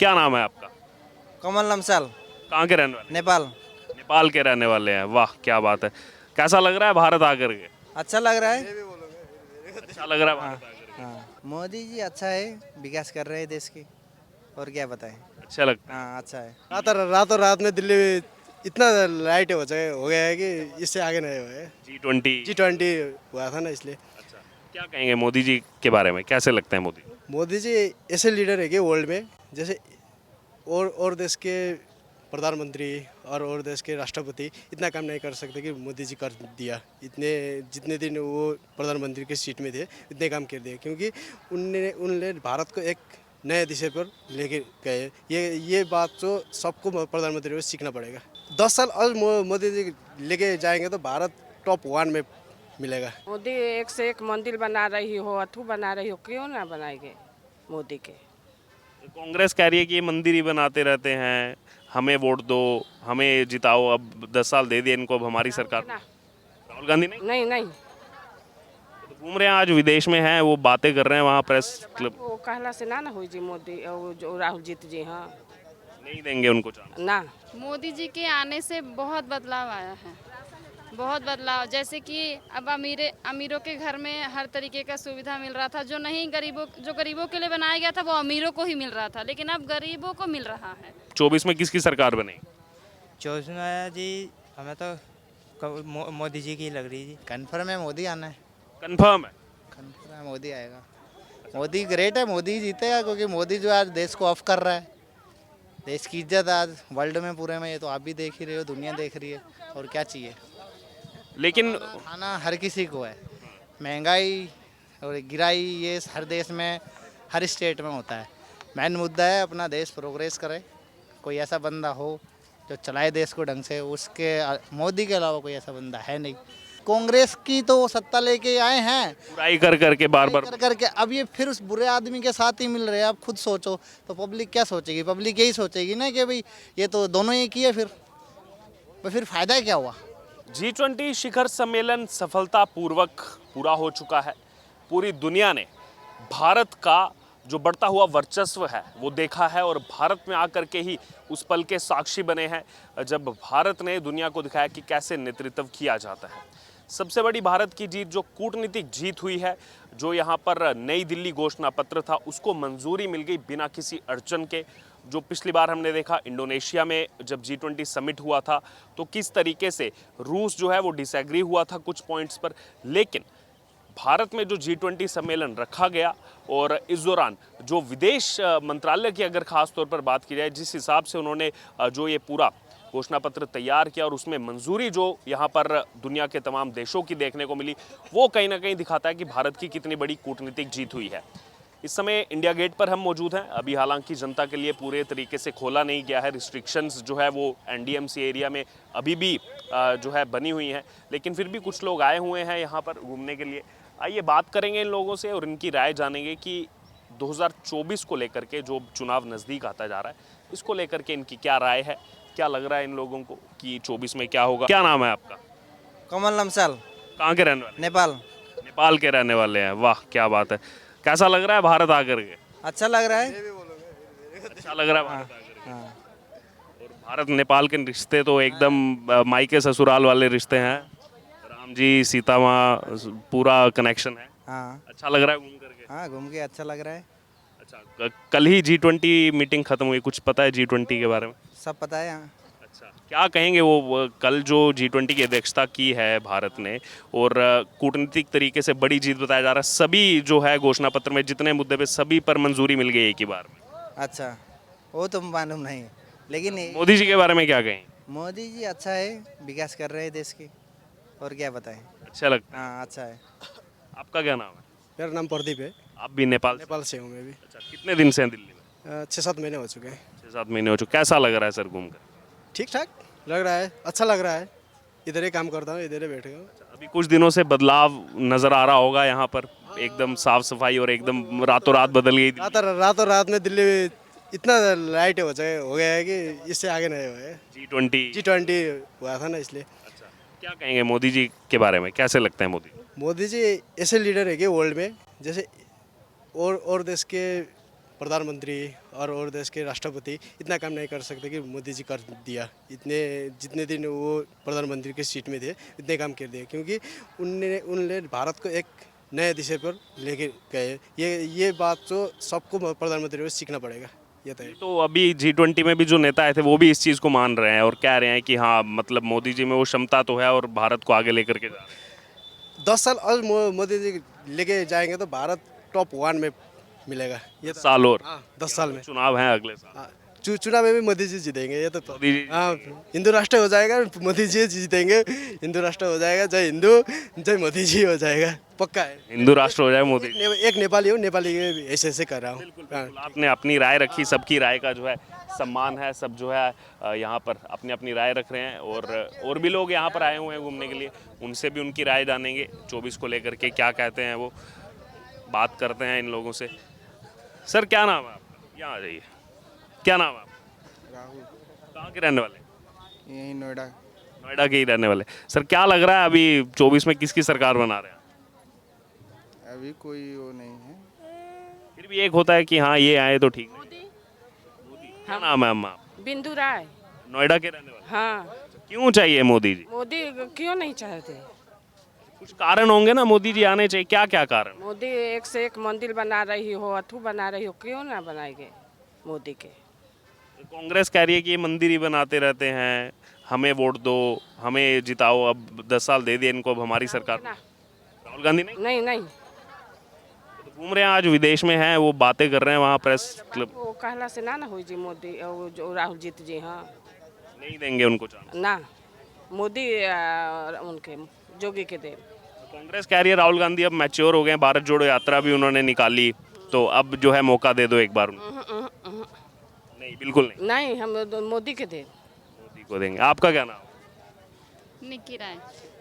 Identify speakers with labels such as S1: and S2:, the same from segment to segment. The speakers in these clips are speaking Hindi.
S1: क्या नाम है आपका?
S2: कमल नमसाल।
S1: कहाँ के रहने वाले?
S2: नेपाल।
S1: नेपाल के रहने वाले हैं। वाह क्या बात है। कैसा लग रहा है भारत आकर के?
S2: अच्छा लग रहा है।
S1: अच्छा लग रहा है
S2: हाँ
S1: भारत आकर के?
S2: हाँ, मोदी जी अच्छा है, विकास कर रहे हैं देश की। और क्या बताएं।
S1: अच्छा लगता है।
S2: हाँ अच्छा है।
S3: रातों रात में दिल्ली में इतना लाइट हो गया है कि इससे आगे नहीं हुआ है।
S1: G20।
S3: G20 हुआ था ना, इसलिए।
S1: अच्छा, क्या कहेंगे मोदी जी के बारे में? कैसे लगते हैं मोदी?
S3: मोदी जी ऐसे लीडर है कि वर्ल्ड में जैसे और देश के प्रधानमंत्री और देश के राष्ट्रपति इतना काम नहीं कर सकते कि मोदी जी कर दिया। इतने जितने दिन वो प्रधानमंत्री के सीट में थे इतने काम कर दिए, क्योंकि उनने भारत को एक नए दिशा पर लेके गए। ये बात तो सबको प्रधानमंत्री को सीखना पड़ेगा। 10 साल और मोदी जी लेके जाएंगे तो भारत टॉप 1 में मिलेगा।
S4: मोदी एक से एक मंदिर बना रही हो, अथू बना रही हो, क्यों ना बनाएंगे मोदी के।
S1: कांग्रेस कह रही है कि ये मंदिर ही बनाते रहते हैं, हमें वोट दो, हमें जिताओ, अब 10 साल दे दिए इनको, अब हमारी सरकार।
S4: ना,
S1: राहुल गांधी नहीं
S4: नहीं नहीं,
S1: तो घूम रहे हैं, आज विदेश में हैं, वो बातें कर रहे हैं वहाँ प्रेस क्लब।
S4: वो कहला से ना हुई जी मोदी वो जो राहुल जीत जी। हाँ
S1: नहीं देंगे उनको चांस।
S4: ना,
S5: मोदी जी के आने से बहुत बदलाव आया है, बहुत बदलाव। जैसे कि अब अमीरों के घर में हर तरीके का सुविधा मिल रहा था, जो गरीबों के लिए बनाया गया था वो अमीरों को ही मिल रहा था, लेकिन अब गरीबों को मिल रहा है।
S1: 24 में किसकी सरकार बनेगी?
S6: 24 में जी हमें तो मोदी जी की लग रही जी।
S7: कन्फर्म है मोदी आना है।
S1: कंफर्म है।
S7: कन्फर्म है मोदी आएगा। मोदी ग्रेट है, मोदी जीतेगा, क्योंकि मोदी जो आज देश को ऑफ कर रहा है। देश की इज्जत आज वर्ल्ड में पूरे में, ये तो आप भी देख ही रहे हो, दुनिया देख रही है। और क्या चाहिए।
S1: लेकिन
S7: खाना हर किसी को है, महंगाई और गिराई ये हर देश में हर स्टेट में होता है। मेन मुद्दा है अपना देश प्रोग्रेस करे, कोई ऐसा बंदा हो जो चलाए देश को ढंग से। उसके मोदी के अलावा कोई ऐसा बंदा है नहीं। कांग्रेस की तो सत्ता लेके आए हैं,
S1: बुराई कर करके बार बार।
S7: कर करके अब ये फिर उस बुरे आदमी के साथ ही मिल रहे हैं। आप खुद सोचो तो पब्लिक क्या सोचेगी? पब्लिक यही सोचेगी ना कि भाई ये तो दोनों ही किए, फिर फायदा क्या हुआ।
S1: G20 शिखर सम्मेलन सफलतापूर्वक पूरा हो चुका है। पूरी दुनिया ने भारत का जो बढ़ता हुआ वर्चस्व है वो देखा है, और भारत में आकर के ही उस पल के साक्षी बने हैं जब भारत ने दुनिया को दिखाया कि कैसे नेतृत्व किया जाता है। सबसे बड़ी भारत की जीत जो कूटनीतिक जीत हुई है, जो यहाँ पर नई दिल्ली घोषणा पत्र था उसको मंजूरी मिल गई बिना किसी अड़चन के। जो पिछली बार हमने देखा इंडोनेशिया में जब G20 समिट हुआ था तो किस तरीके से रूस जो है वो डिसएग्री हुआ था कुछ पॉइंट्स पर, लेकिन भारत में जो G20 सम्मेलन रखा गया और इस दौरान जो विदेश मंत्रालय की अगर खास तौर पर बात की जाए, जिस हिसाब से उन्होंने जो ये पूरा घोषणा पत्र तैयार किया और उसमें मंजूरी जो यहाँ पर दुनिया के तमाम देशों की देखने को मिली, वो कहीं ना कहीं दिखाता है कि भारत की कितनी बड़ी कूटनीतिक जीत हुई है। इस समय इंडिया गेट पर हम मौजूद हैं। अभी हालांकि जनता के लिए पूरे तरीके से खोला नहीं गया है, रिस्ट्रिक्शंस जो है वो NDMC एरिया में अभी भी जो है बनी हुई हैं, लेकिन फिर भी कुछ लोग आए हुए हैं यहाँ पर घूमने के लिए। आइए बात करेंगे इन लोगों से और इनकी राय जानेंगे कि 2024 को लेकर के जो चुनाव नज़दीक आता जा रहा है, इसको लेकर के इनकी क्या राय है, क्या लग रहा है इन लोगों को कि 24 में क्या होगा। क्या नाम है आपका?
S2: कमल नमसाल।
S1: कहाँ के रहने वाले?
S2: नेपाल।
S1: नेपाल के रहने वाले हैं। वाह क्या बात है। कैसा लग रहा है भारत आकर के?
S2: अच्छा लग रहा है।
S1: अच्छा लग रहा है भारत आकर के।
S2: हाँ
S1: और भारत नेपाल के रिश्ते तो एकदम मायके ससुराल वाले रिश्ते हैं। राम जी सीता माँ पूरा कनेक्शन है।
S2: हाँ
S1: अच्छा लग रहा है घूम करके?
S2: हाँ, घूम के अच्छा लग रहा है।
S1: अच्छा, कल ही G20 मीटिंग खत्म हुई, कुछ पता है G20 के बारे में?
S2: सब पता है। हाँ
S1: अच्छा, क्या कहेंगे वो कल जो G20 की अध्यक्षता की है भारत ने और कूटनीतिक तरीके से बड़ी जीत बताया जा रहा है, सभी जो है घोषणा पत्र में जितने मुद्दे पे सभी पर मंजूरी मिल गई एक ही बार में।
S2: अच्छा, वो तो मालूम नहीं, लेकिन
S1: मोदी जी के बारे में क्या कहें?
S2: मोदी जी अच्छा है, विकास कर रहे हैं देश की। और क्या बताएं।
S1: अच्छा लगता है।
S2: हाँ अच्छा है।
S1: आपका क्या नाम है?
S3: मेरा नाम प्रदीप है।
S1: आप भी नेपाल से?
S3: नेपाल से हूँ मैं भी।
S1: अच्छा, कितने दिन से हैं दिल्ली में?
S3: 6-7 महीने हो चुके हैं।
S1: 6-7 महीने हो चुके। कैसा लग रहा है सर घूम कर?
S3: ठीक ठाक लग रहा है, अच्छा लग रहा है। इधर ही काम करता हूँ, इधर ही बैठे हूँ।
S1: अभी कुछ दिनों से बदलाव नजर आ रहा होगा यहाँ पर, एकदम साफ सफाई और एकदम रातों रात बदल गई दिल्ली।
S3: रातों रात में दिल्ली में इतना लाइट हो गया है कि इससे आगे नहीं हुआ है।
S1: G20
S3: हुआ था ना, इसलिए।
S1: अच्छा, क्या कहेंगे मोदी जी के बारे में? कैसे लगते हैं मोदी?
S3: मोदी जी ऐसे लीडर है कि वर्ल्ड में जैसे और देश के प्रधानमंत्री और देश के राष्ट्रपति इतना काम नहीं कर सकते कि मोदी जी कर दिया। इतने जितने दिन वो प्रधानमंत्री की सीट में थे इतने काम कर दिए, क्योंकि उनने भारत को एक नए दिशा पर लेके गए। ये बात तो सबको प्रधानमंत्री को सीखना पड़ेगा। ये
S1: तो अभी G20 में भी जो नेता आए थे वो भी इस चीज़ को मान रहे हैं और कह रहे हैं कि हाँ, मतलब मोदी जी में वो क्षमता तो है और भारत को आगे लेकर के जा रहे हैं।
S3: 10 साल और मोदी जी लेके जाएंगे तो भारत टॉप 1 में मिलेगा। ये तो
S1: साल और
S3: 10 साल में
S1: चुनाव है अगले साल।
S3: हाँ, चुनाव में भी मोदी जी जीतेंगे। ये तो
S1: मोदी जी
S3: हाँ, हिंदू राष्ट्र हो जाएगा, मोदी जी जीतेंगे। हिंदू राष्ट्र हो जाएगा, जय हिंदू जय मोदी जी हो जाएगा, पक्का है।
S1: हिंदू राष्ट्र हो जाए मोदी जी।
S3: एक नेपाली हूँ, नेपाली ऐसे कर रहा हूँ।
S1: बिल्कुल, आपने अपनी राय रखी, सबकी राय का जो है सम्मान है, सब जो है यहाँ पर अपनी अपनी राय रख रहे हैं और भी लोग यहाँ पर आए हुए हैं घूमने के लिए, उनसे भी उनकी राय जानेंगे 24 को लेकर के क्या कहते हैं वो, बात करते हैं इन लोगों से। सर क्या नाम है आपका? यहाँ आ जाइए। क्या नाम है आपका?
S2: राहुल,
S1: कहाँ के रहने वाले?
S2: यही नोएडा।
S1: नोएडा के ही रहने वाले। सर क्या लग रहा है अभी 24 में किसकी सरकार बना रहे हैं?
S2: अभी कोई वो नहीं है।
S1: फिर भी एक होता है कि हाँ ये आए तो ठीक है। क्या नाम है अम्मा?
S4: बिंदु राय।
S1: नोएडा के रहने वाले।
S4: हाँ,
S1: क्यों चाहिए मोदी जी?
S4: मोदी क्यों नहीं चाहते?
S1: कुछ कारण होंगे ना, मोदी जी आने चाहिए, क्या क्या कारण?
S4: मोदी एक से एक मंदिर बना रही हो, अथू बना रही हो, क्यों ना बनाएंगे मोदी के?
S1: कांग्रेस कह रही है कि ये मंदिर ही बनाते रहते हैं, हमें वोट दो, हमें जिताओ, अब 10 साल दे दिए इनको, अब हमारी सरकार।
S4: ना,
S1: राहुल गांधी नहीं
S4: नहीं नहीं,
S1: तो घूम रहे हैं, आज विदेश में हैं, वो बातें कर रहे हैं वहाँ प्रेस क्लब।
S4: वो कहला से ना हुई जी मोदी, वो जो राहुल जीत जी। हाँ
S1: नहीं देंगे उनको चांस।
S4: ना, मोदी उनके जोगी के दे।
S1: कांग्रेस कह रही है राहुल गांधी अब मैच्योर हो गए हैं, भारत जोड़ो यात्रा भी उन्होंने निकाली, तो अब जो है मौका दे दो एक बार उनको। नहीं, बिल्कुल नहीं,
S4: नहीं, हम मोदी के दे।
S1: मोदी को देंगे। आपका क्या नाम?
S5: निकी राय।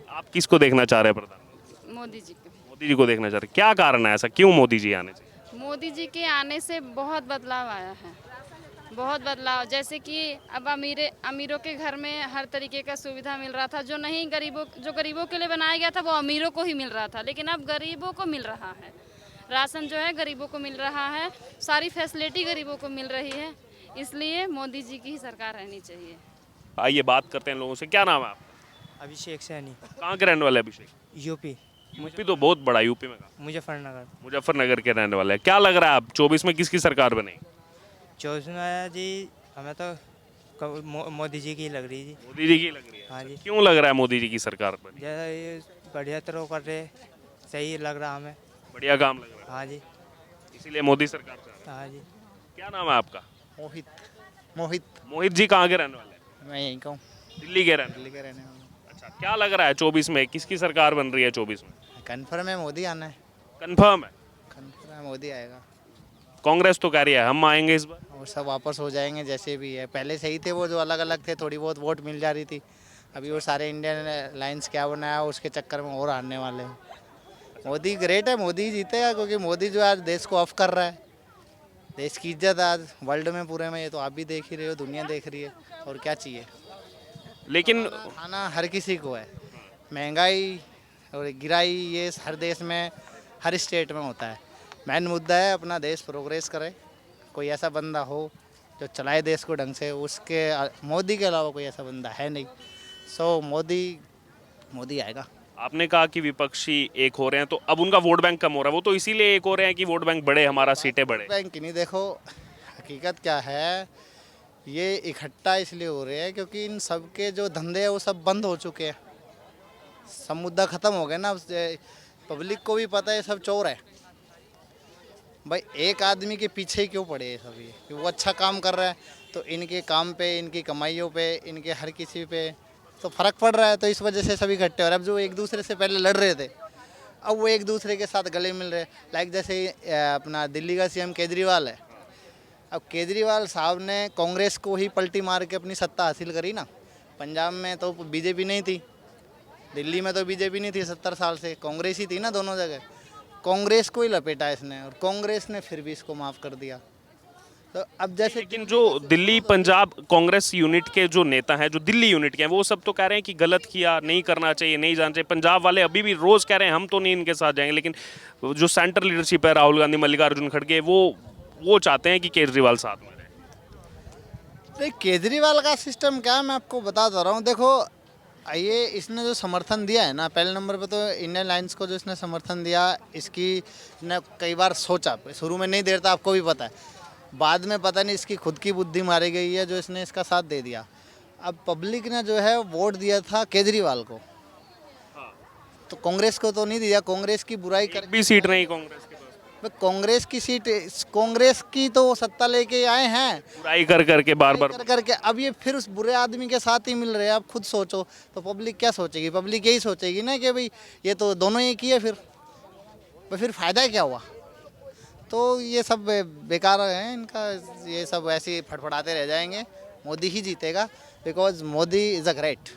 S1: आप किसको देखना चाह रहे हैं प्रधानमंत्री?
S5: मोदी जी के।
S1: मोदी जी को देखना चाह रहे हैं। क्या कारण है ऐसा, क्यों मोदी जी आने चाहिए?
S5: मोदी जी के आने से बहुत बदलाव आया है, बहुत बदलाव। जैसे कि अब अमीरों के घर में हर तरीके का सुविधा मिल रहा था, जो गरीबों के लिए बनाया गया था वो अमीरों को ही मिल रहा था, लेकिन अब गरीबों को मिल रहा है। राशन जो है गरीबों को मिल रहा है, सारी फैसिलिटी गरीबों को मिल रही है, इसलिए मोदी जी की ही सरकार रहनी चाहिए।
S1: आइए बात करते हैं लोगों से। क्या नाम है आपका?
S6: अभिषेक सैनी,
S1: कहाँ के रहने वाले? अभिषेक।
S6: यूपी,
S1: यूपी तो बहुत बड़ा, यूपी में कहाँ?
S6: मुजफ्फरनगर।
S1: मुजफ्फरनगर के रहने वाले हैं। क्या लग रहा है अब 24 में किसकी सरकार बनेगी?
S6: 24 में जी हमें तो मोदी जी की लग रही जी।
S1: मोदी जी की लग रही है।
S6: हाँ जी।
S1: क्यों लग रहा है मोदी जी की सरकार बनी?
S6: जैसा ये बढ़िया तरह कर रहे, सही लग रहा हमें।
S1: बढ़िया काम लग रहा
S6: हाँ जी,
S1: है, इसीलिए मोदी सरकार चाह रहे
S6: हाँ जी।
S1: हैं। क्या नाम है आपका?
S7: मोहित मोहित
S1: मोहित जी कहाँ के रहने वाले हैं?
S7: मैं यहीं का हूँ,
S1: दिल्ली के रहने
S7: दिल्ली का रहने वाला हूँ।
S1: वाले। अच्छा, क्या लग रहा है 24 में किसकी सरकार बन रही है 24 में?
S7: कन्फर्म है मोदी आना है,
S1: कंफर्म है?
S7: कन्फर्म है मोदी आएगा
S1: कांग्रेस तो कह रही है हम आएंगे इस बार।
S7: और सब वापस हो जाएंगे जैसे भी है। पहले सही थे वो, जो अलग अलग थे, थोड़ी बहुत वोट मिल जा रही थी। अभी वो सारे इंडियन लाइंस क्या बनाया उसके चक्कर में और हारने वाले हैं। मोदी ग्रेट है, मोदी ही जीतेगा, क्योंकि मोदी जो आज देश को ऑफ कर रहा है। देश की इज्जत आज वर्ल्ड में पूरे में, ये तो आप भी देख ही रहे हो, दुनिया देख रही है, और क्या चाहिए।
S1: लेकिन
S7: खाना हर किसी को है, महंगाई और गिराई ये हर देश में, हर स्टेट में होता है। मेन मुद्दा है अपना देश प्रोग्रेस करे, कोई ऐसा बंदा हो जो चलाए देश को ढंग से, उसके मोदी के अलावा कोई ऐसा बंदा है नहीं। सो मोदी आएगा।
S1: आपने कहा कि विपक्षी एक हो रहे हैं, तो अब उनका वोट बैंक कम हो रहा है, वो तो इसीलिए एक हो रहे हैं कि वोट बैंक बढ़े, हमारा सीटें बढ़े।
S7: बैंक की नहीं, देखो हकीकत क्या है, ये इकट्ठा इसलिए हो रहे हैं क्योंकि इन सब के जो धंधे हैं वो सब बंद हो चुके हैं। सब मुद्दा ख़त्म हो गया ना, पब्लिक को भी पता है सब चोर है। भाई एक आदमी के पीछे क्यों पड़े ये सब, ये कि वो अच्छा काम कर रहा है तो इनके काम पे, इनकी कमाइयों पे, इनके हर किसी पे तो फ़र्क पड़ रहा है, तो इस वजह से सभी इकट्ठे हो रहे हैं। अब जो एक दूसरे से पहले लड़ रहे थे, अब वो एक दूसरे के साथ गले मिल रहे हैं। लाइक जैसे अपना दिल्ली का सीएम केजरीवाल है, अब केजरीवाल साहब ने कांग्रेस को ही पलटी मार के अपनी सत्ता हासिल करी ना। पंजाब में तो बीजेपी नहीं थी, दिल्ली में तो बीजेपी नहीं थी, 70 साल से कांग्रेस ही थी ना दोनों जगह। कांग्रेस को ही लपेटा इसने, और कांग्रेस ने फिर भी इसको माफ़ कर दिया। तो अब जैसे
S1: लेकिन जो दिल्ली पंजाब कांग्रेस यूनिट के जो नेता हैं, जो दिल्ली यूनिट के हैं, वो सब तो कह रहे हैं कि गलत किया, नहीं करना चाहिए, नहीं जाना चाहिए। पंजाब वाले अभी भी रोज़ कह रहे हैं हम तो नहीं इनके साथ जाएंगे, लेकिन जो सेंट्रल लीडरशिप है, राहुल गांधी, मल्लिकार्जुन खड़गे, वो वो चाहते हैं कि केजरीवाल साथ में रहे।
S7: नहीं, केजरीवाल का सिस्टम क्या है मैं आपको बताता रहा हूँ। देखो ये इसने जो समर्थन दिया है ना, पहले नंबर पे तो इंडियन लाइंस को जो इसने समर्थन दिया, इसकी ने कई बार सोचा, शुरू में नहीं देता, आपको भी पता है, बाद में पता नहीं इसकी खुद की बुद्धि मारी गई है जो इसने इसका साथ दे दिया। अब पब्लिक ने जो है वोट दिया था केजरीवाल को, तो कांग्रेस को तो नहीं दिया। कांग्रेस की बुराई कर
S1: एक भी सीट नहीं कांग्रेस के पास,
S7: कांग्रेस की सीट, कांग्रेस की तो वो सत्ता लेके आए हैं
S1: बुराई कर करके बार बार।
S7: कर करके, अब ये फिर उस बुरे आदमी के साथ ही मिल रहे हैं। आप खुद सोचो तो पब्लिक क्या सोचेगी? पब्लिक यही सोचेगी ना कि भाई ये तो दोनों एक ही है, फिर फायदा क्या हुआ? तो ये सब बेकार है इनका, ये सब ऐसे ही फटफटाते रह जाएंगे। मोदी ही जीतेगा, because Modi is a great.